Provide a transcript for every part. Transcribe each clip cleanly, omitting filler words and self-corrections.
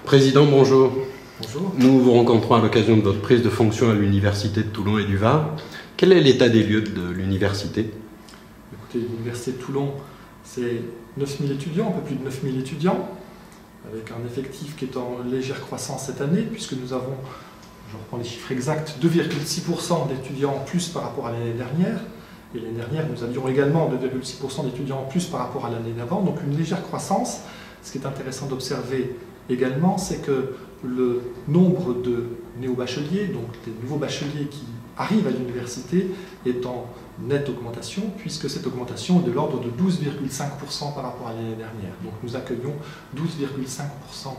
Président, bonjour. Bonjour. Nous vous rencontrons à l'occasion de votre prise de fonction à l'Université de Toulon et du Var. Quel est l'état des lieux de l'université? Écoutez, l'Université de Toulon, c'est 9000 étudiants, un peu plus de 9000 étudiants, avec un effectif qui est en légère croissance cette année, puisque nous avons, je reprends les chiffres exacts, 2,6% d'étudiants en plus par rapport à l'année dernière. Et l'année dernière, nous avions également 2,6% d'étudiants en plus par rapport à l'année d'avant, donc une légère croissance. Ce qui est intéressant d'observer également, c'est que le nombre de néo-bacheliers, donc des nouveaux bacheliers qui arrivent à l'université, est en nette augmentation, puisque cette augmentation est de l'ordre de 12,5% par rapport à l'année dernière. Donc nous accueillons 12,5%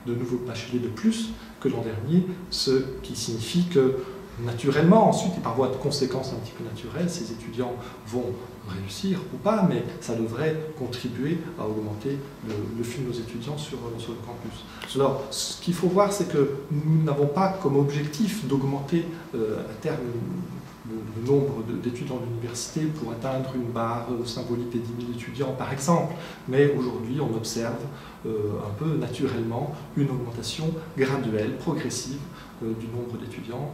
de nouveaux bacheliers de plus que l'an dernier, ce qui signifie que naturellement, ensuite, et par voie de conséquence un petit peu naturelle, ces étudiants vont réussir ou pas, mais ça devrait contribuer à augmenter le flux de nos étudiants sur le campus. Alors, ce qu'il faut voir, c'est que nous n'avons pas comme objectif d'augmenter à terme le nombre d'étudiants de l'université pour atteindre une barre symbolique des 10 000 étudiants, par exemple. Mais aujourd'hui, on observe un peu naturellement une augmentation graduelle, progressive, du nombre d'étudiants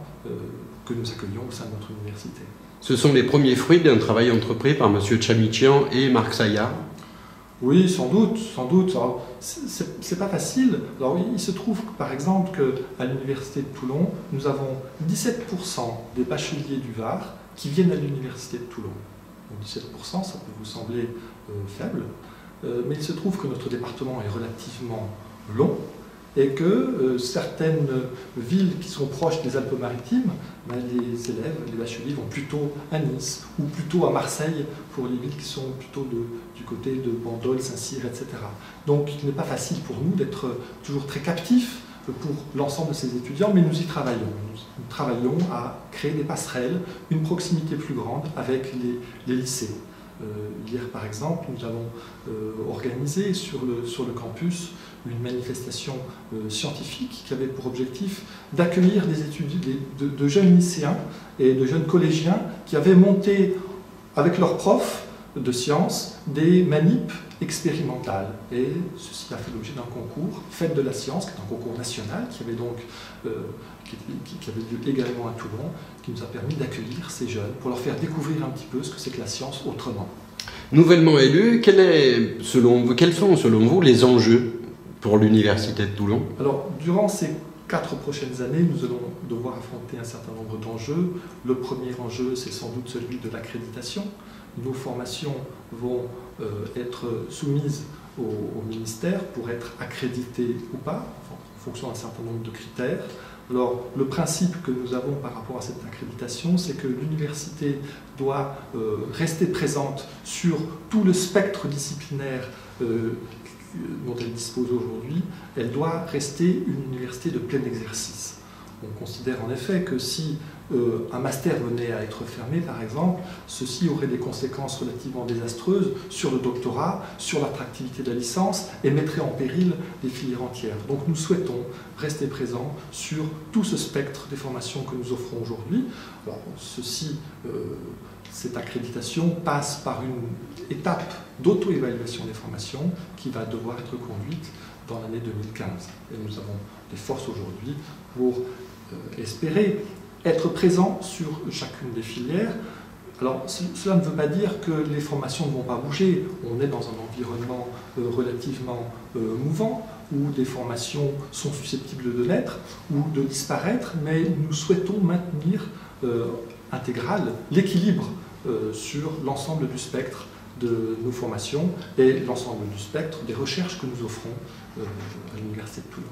que nous accueillons au sein de notre université. Ce sont les premiers fruits d'un travail entrepris par M. Tchamichian et Marc Saillard. Oui, sans doute, sans doute. C'est pas facile. Alors, il se trouve, par exemple, qu'à l'Université de Toulon, nous avons 17% des bacheliers du Var qui viennent à l'Université de Toulon. Donc 17%, ça peut vous sembler faible, mais il se trouve que notre département est relativement long, et que certaines villes qui sont proches des Alpes-Maritimes, les élèves, les bacheliers vont plutôt à Nice ou plutôt à Marseille pour les villes qui sont plutôt du côté de Bandol, Saint-Cyr, etc. Donc il n'est pas facile pour nous d'être toujours très captifs pour l'ensemble de ces étudiants, mais nous y travaillons. Nous travaillons à créer des passerelles, une proximité plus grande avec les lycées. Hier, par exemple, nous avons organisé sur le campus une manifestation scientifique qui avait pour objectif d'accueillir des étudiants, de jeunes lycéens et de jeunes collégiens qui avaient monté avec leurs profs de sciences des manips expérimentales. Et ceci a fait l'objet d'un concours, Fête de la Science, qui est un concours national, qui avait donc qui avait lieu également à Toulon, qui nous a permis d'accueillir ces jeunes pour leur faire découvrir un petit peu ce que c'est que la science autrement. Nouvellement élu, quels sont selon vous les enjeux pour l'Université de Toulon? Alors, durant ces 4 prochaines années, nous allons devoir affronter un certain nombre d'enjeux. Le premier enjeu, c'est sans doute celui de l'accréditation. Nos formations vont être soumises au ministère pour être accréditées ou pas, en fonction d'un certain nombre de critères. Alors, le principe que nous avons par rapport à cette accréditation, c'est que l'université doit rester présente sur tout le spectre disciplinaire dont elle dispose aujourd'hui. Elle doit rester une université de plein exercice. On considère en effet que si un master venait à être fermé, par exemple, ceci aurait des conséquences relativement désastreuses sur le doctorat, sur l'attractivité de la licence et mettrait en péril des filières entières. Donc nous souhaitons rester présents sur tout ce spectre des formations que nous offrons aujourd'hui. Alors, cette accréditation passe par une étape d'auto-évaluation des formations qui va devoir être conduite dans l'année 2015. Et nous avons des forces aujourd'hui pour espérer être présents sur chacune des filières. Alors, cela ne veut pas dire que les formations ne vont pas bouger. On est dans un environnement relativement mouvant, où des formations sont susceptibles de naître ou de disparaître, mais nous souhaitons maintenir intégral l'équilibre sur l'ensemble du spectre de nos formations et l'ensemble du spectre des recherches que nous offrons à l'Université de Toulon.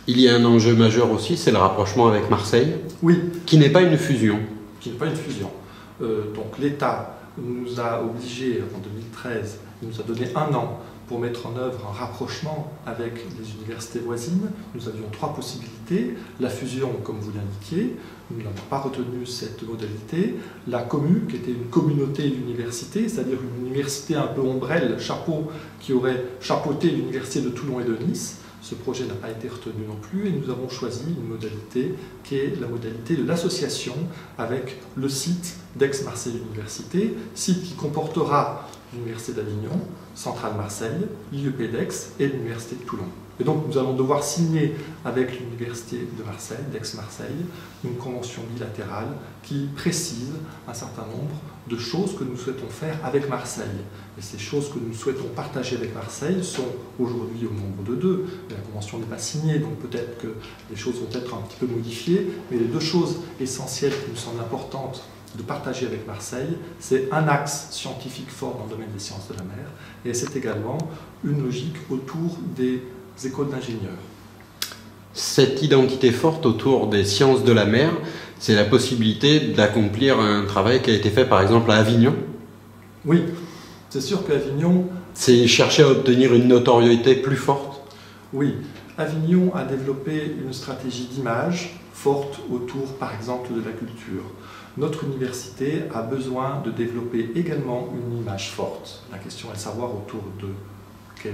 Il y a un enjeu majeur aussi, c'est le rapprochement avec Marseille, oui, qui n'est pas une fusion. Qui n'est pas une fusion. Donc l'État nous a obligés, en 2013, il nous a donné 1 an pour mettre en œuvre un rapprochement avec les universités voisines. Nous avions 3 possibilités. La fusion, comme vous l'indiquiez, nous n'avons pas retenu cette modalité. La commu, qui était une communauté d'universités, c'est-à-dire une université un peu ombrelle, chapeau, qui aurait chapeauté l'université de Toulon et de Nice. Ce projet n'a pas été retenu non plus et nous avons choisi une modalité qui est la modalité de l'association avec le site d'Aix-Marseille Université, site qui comportera l'Université d'Avignon, Centrale Marseille, l'IEP d'Aix et l'Université de Toulon. Et donc nous allons devoir signer avec l'Université de Marseille, d'Aix-Marseille, une convention bilatérale qui précise un certain nombre de choses que nous souhaitons faire avec Marseille. Et ces choses que nous souhaitons partager avec Marseille sont aujourd'hui au nombre de 2. La convention n'est pas signée, donc peut-être que les choses vont être un petit peu modifiées, mais les 2 choses essentielles qui nous semblent importantes de partager avec Marseille, c'est un axe scientifique fort dans le domaine des sciences de la mer, et c'est également une logique autour des écoles d'ingénieurs. Cette identité forte autour des sciences de la mer, c'est la possibilité d'accomplir un travail qui a été fait par exemple à Avignon. Oui, c'est sûr qu'Avignon... C'est chercher à obtenir une notoriété plus forte. Oui, Avignon a développé une stratégie d'image forte autour par exemple de la culture. Notre université a besoin de développer également une image forte. La question est de savoir autour de quel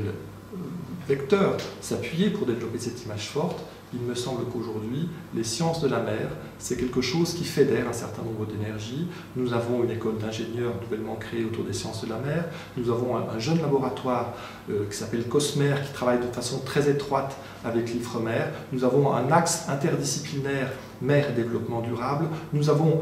vecteur s'appuyer pour développer cette image forte. Il me semble qu'aujourd'hui, les sciences de la mer, c'est quelque chose qui fédère un certain nombre d'énergies. Nous avons une école d'ingénieurs nouvellement créée autour des sciences de la mer. Nous avons un jeune laboratoire qui s'appelle COSMER, qui travaille de façon très étroite avec l'IFREMER. Nous avons un axe interdisciplinaire mer et développement durable. Nous avons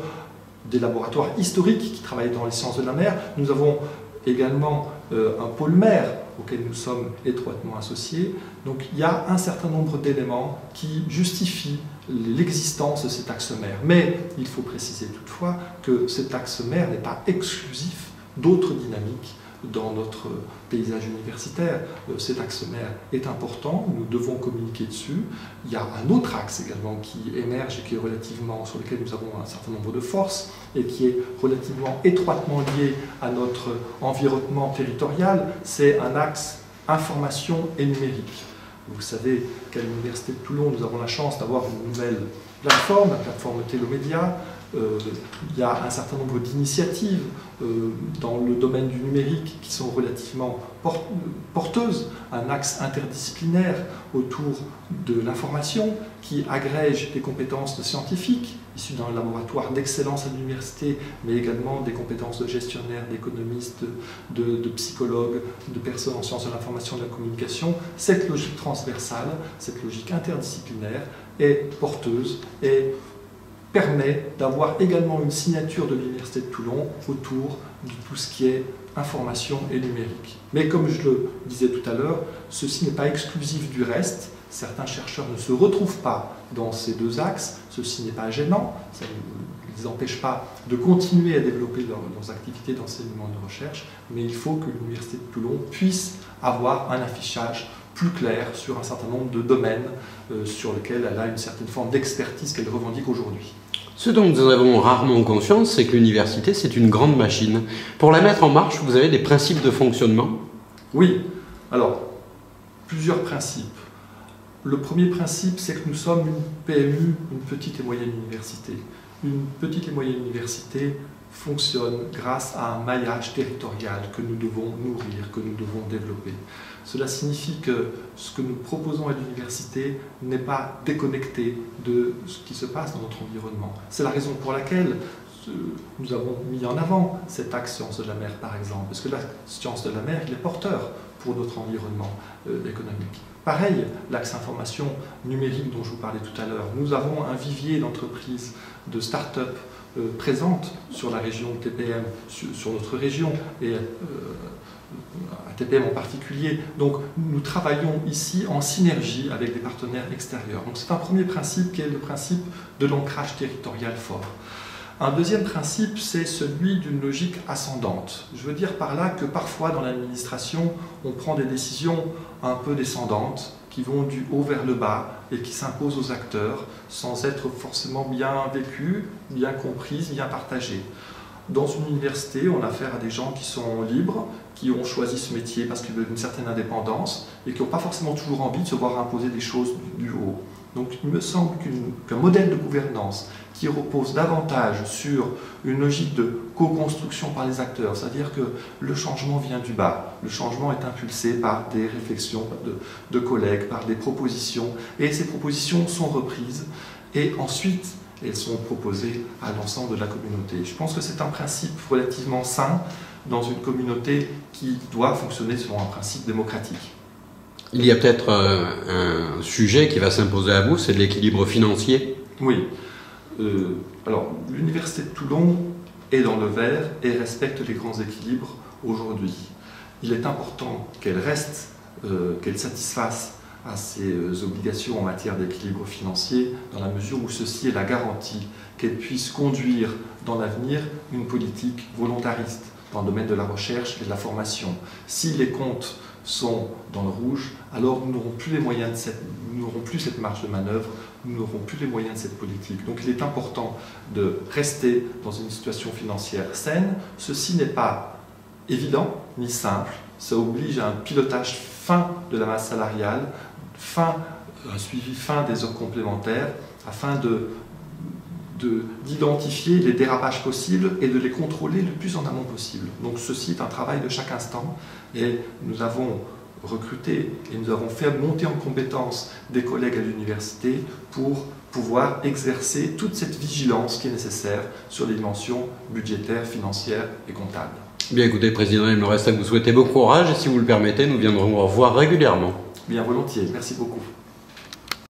des laboratoires historiques qui travaillent dans les sciences de la mer. Nous avons également un pôle mer auquel nous sommes étroitement associés. Donc il y a un certain nombre d'éléments qui justifient l'existence de cet axe mer. Mais il faut préciser toutefois que cet axe mer n'est pas exclusif d'autres dynamiques dans notre paysage universitaire. Cet axe mer est important, nous devons communiquer dessus. Il y a un autre axe également qui émerge et qui est relativement, sur lequel nous avons un certain nombre de forces et qui est relativement étroitement lié à notre environnement territorial, c'est un axe information et numérique. Vous savez qu'à l'Université de Toulon, nous avons la chance d'avoir une nouvelle plateforme, la plateforme Télomédia. Il y a un certain nombre d'initiatives dans le domaine du numérique qui sont relativement porteuses, un axe interdisciplinaire autour de l'information qui agrège des compétences de scientifiques issues d'un laboratoire d'excellence à l'université, mais également des compétences de gestionnaires, d'économistes, de psychologues, de personnes en sciences de l'information et de la communication. Cette logique transversale, cette logique interdisciplinaire est porteuse et permet d'avoir également une signature de l'Université de Toulon autour de tout ce qui est information et numérique. Mais comme je le disais tout à l'heure, ceci n'est pas exclusif du reste. Certains chercheurs ne se retrouvent pas dans ces 2 axes. Ceci n'est pas gênant, ça ne les empêche pas de continuer à développer leurs activités d'enseignement et de recherche, mais il faut que l'Université de Toulon puisse avoir un affichage plus clair sur un certain nombre de domaines sur lesquels elle a une certaine forme d'expertise qu'elle revendique aujourd'hui. Ce dont nous avons rarement conscience, c'est que l'université, c'est une grande machine. Pour la mettre en marche, vous avez des principes de fonctionnement? Oui, alors, plusieurs principes. Le premier principe, c'est que nous sommes une PMU, une petite et moyenne université. Une petite et moyenne université fonctionne grâce à un maillage territorial que nous devons nourrir, que nous devons développer. Cela signifie que ce que nous proposons à l'université n'est pas déconnecté de ce qui se passe dans notre environnement. C'est la raison pour laquelle nous avons mis en avant cet axe sciences de la mer, par exemple, parce que la science de la mer, il est porteur pour notre environnement économique. Pareil, l'axe information numérique dont je vous parlais tout à l'heure. Nous avons un vivier d'entreprises, de start-up présentes sur la région de TPM, sur notre région, et à TPM en particulier. Donc nous travaillons ici en synergie avec des partenaires extérieurs. Donc c'est un premier principe qui est le principe de l'ancrage territorial fort. Un deuxième principe, c'est celui d'une logique ascendante. Je veux dire par là que parfois dans l'administration, on prend des décisions un peu descendantes, qui vont du haut vers le bas et qui s'imposent aux acteurs sans être forcément bien vécues, bien comprises, bien partagées. Dans une université, on a affaire à des gens qui sont libres, qui ont choisi ce métier parce qu'ils veulent une certaine indépendance et qui n'ont pas forcément toujours envie de se voir imposer des choses du haut. Donc il me semble qu'un modèle de gouvernance qui repose davantage sur une logique de co-construction par les acteurs, c'est-à-dire que le changement vient du bas, le changement est impulsé par des réflexions de collègues, par des propositions, et ces propositions sont reprises, et ensuite elles sont proposées à l'ensemble de la communauté. Je pense que c'est un principe relativement sain dans une communauté qui doit fonctionner selon un principe démocratique. Il y a peut-être un sujet qui va s'imposer à vous, c'est l'équilibre financier. Oui. Alors, l'Université de Toulon est dans le vert et respecte les grands équilibres aujourd'hui. Il est important qu'elle reste, qu'elle satisfasse à ses obligations en matière d'équilibre financier, dans la mesure où ceci est la garantie qu'elle puisse conduire dans l'avenir une politique volontariste dans le domaine de la recherche et de la formation. Si les comptes sont dans le rouge, alors nous n'aurons plus les moyens de nous n'aurons plus cette marge de manœuvre, nous n'aurons plus les moyens de cette politique. Donc il est important de rester dans une situation financière saine. Ceci n'est pas évident ni simple, ça oblige à un pilotage fin de la masse salariale, un suivi fin des heures complémentaires, afin d'identifier les dérapages possibles et de les contrôler le plus en amont possible. Donc ceci est un travail de chaque instant et nous avons recruté et nous avons fait monter en compétence des collègues à l'université pour pouvoir exercer toute cette vigilance qui est nécessaire sur les dimensions budgétaires, financières et comptables. Bien écoutez, Président, il me reste à vous souhaiter bon courage et si vous le permettez, nous viendrons vous revoir régulièrement. Bien volontiers, merci beaucoup.